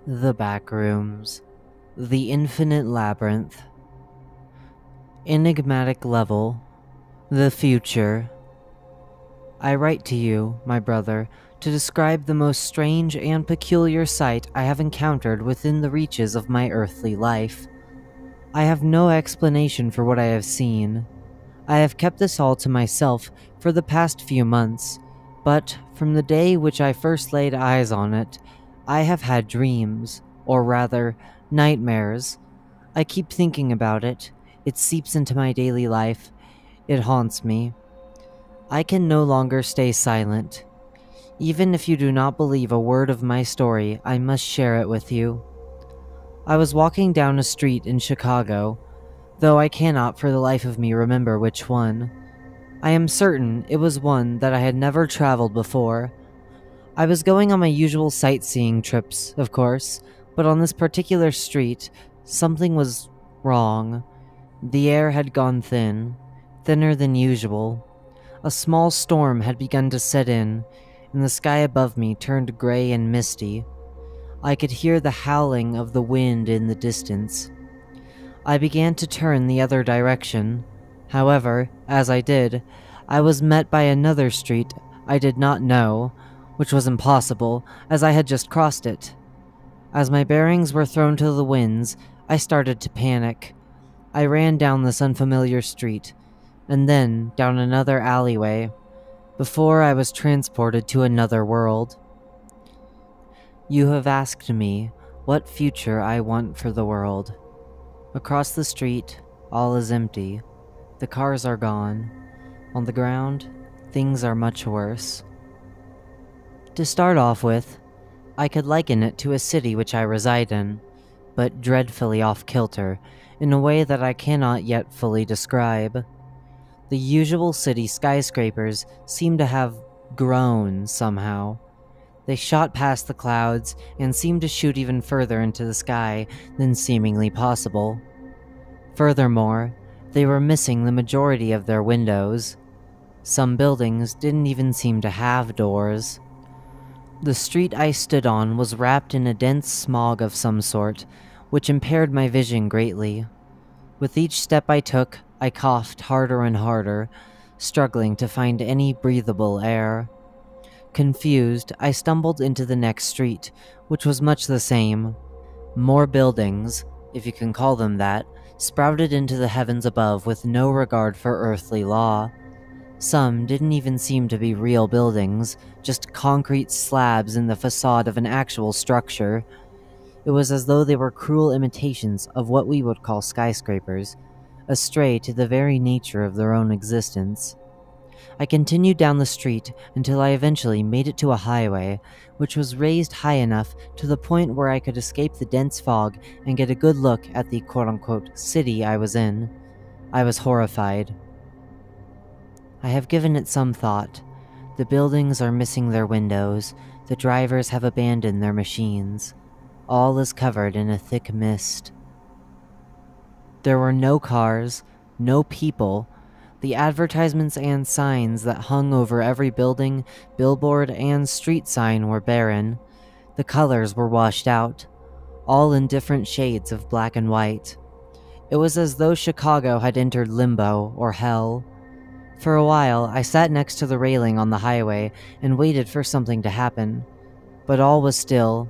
The Backrooms, the Infinite Labyrinth, Enigmatic Level, the Future. I write to you, my brother, to describe the most strange and peculiar sight I have encountered within the reaches of my earthly life. I have no explanation for what I have seen. I have kept this all to myself for the past few months, but from the day which I first laid eyes on it, I have had dreams, or rather, nightmares. I keep thinking about it. It seeps into my daily life. It haunts me. I can no longer stay silent. Even if you do not believe a word of my story, I must share it with you. I was walking down a street in Chicago, though I cannot for the life of me remember which one. I am certain it was one that I had never traveled before. I was going on my usual sightseeing trips, of course, but on this particular street, something was wrong. The air had gone thin, thinner than usual. A small storm had begun to set in, and the sky above me turned gray and misty. I could hear the howling of the wind in the distance. I began to turn the other direction. However, as I did, I was met by another street I did not know, which was impossible, as I had just crossed it. As my bearings were thrown to the winds, I started to panic. I ran down this unfamiliar street, and then down another alleyway, before I was transported to another world. You have asked me what future I want for the world. Across the street, all is empty. The cars are gone. On the ground, things are much worse. To start off with, I could liken it to a city which I reside in, but dreadfully off-kilter, in a way that I cannot yet fully describe. The usual city skyscrapers seem to have grown somehow. They shot past the clouds and seemed to shoot even further into the sky than seemingly possible. Furthermore, they were missing the majority of their windows. Some buildings didn't even seem to have doors. The street I stood on was wrapped in a dense smog of some sort, which impaired my vision greatly. With each step I took, I coughed harder and harder, struggling to find any breathable air. Confused, I stumbled into the next street, which was much the same. More buildings, if you can call them that, sprouted into the heavens above with no regard for earthly law. Some didn't even seem to be real buildings, just concrete slabs in the facade of an actual structure. It was as though they were cruel imitations of what we would call skyscrapers, astray to the very nature of their own existence. I continued down the street until I eventually made it to a highway, which was raised high enough to the point where I could escape the dense fog and get a good look at the quote-unquote city I was in. I was horrified. I have given it some thought. The buildings are missing their windows, the drivers have abandoned their machines. All is covered in a thick mist. There were no cars, no people. The advertisements and signs that hung over every building, billboard, and street sign were barren. The colors were washed out, all in different shades of black and white. It was as though Chicago had entered limbo, or hell. For a while, I sat next to the railing on the highway and waited for something to happen. But all was still.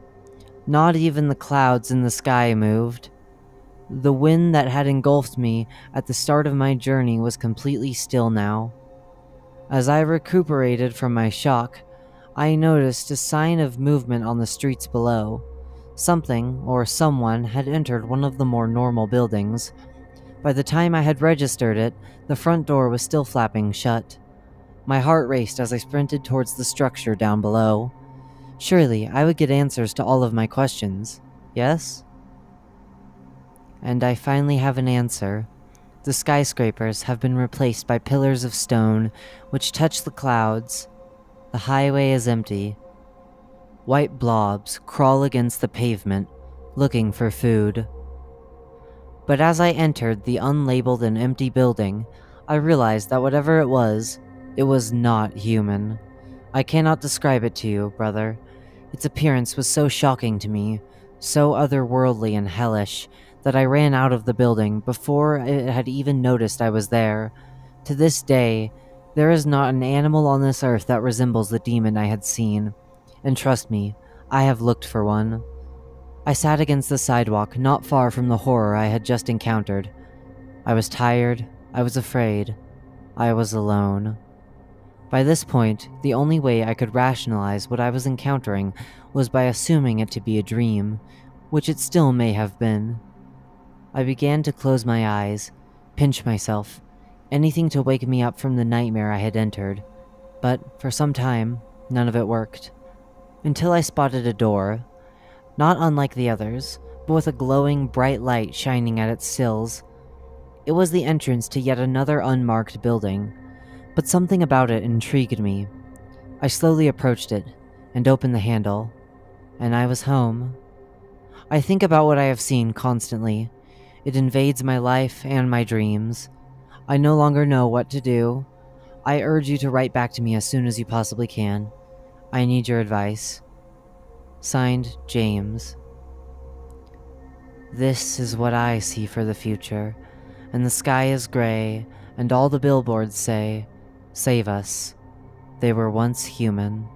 Not even the clouds in the sky moved. The wind that had engulfed me at the start of my journey was completely still now. As I recuperated from my shock, I noticed a sign of movement on the streets below. Something, or someone, had entered one of the more normal buildings. By the time I had registered it, the front door was still flapping shut. My heart raced as I sprinted towards the structure down below. Surely, I would get answers to all of my questions, yes? And I finally have an answer. The skyscrapers have been replaced by pillars of stone, which touch the clouds. The highway is empty. White blobs crawl against the pavement, looking for food. But as I entered the unlabeled and empty building, I realized that whatever it was not human. I cannot describe it to you, brother. Its appearance was so shocking to me, so otherworldly and hellish that I ran out of the building before it had even noticed I was there. To this day, there is not an animal on this earth that resembles the demon I had seen, and trust me, I have looked for one. I sat against the sidewalk not far from the horror I had just encountered. I was tired, I was afraid, I was alone. By this point, the only way I could rationalize what I was encountering was by assuming it to be a dream, which it still may have been. I began to close my eyes, pinch myself, anything to wake me up from the nightmare I had entered, but for some time, none of it worked. Until I spotted a door, not unlike the others, but with a glowing, bright light shining at its sills. It was the entrance to yet another unmarked building, but something about it intrigued me. I slowly approached it, and opened the handle, and I was home. I think about what I have seen constantly. It invades my life and my dreams. I no longer know what to do. I urge you to write back to me as soon as you possibly can. I need your advice. Signed, James. This is what I see for the future, and the sky is gray, and all the billboards say, "Save us. They were once human."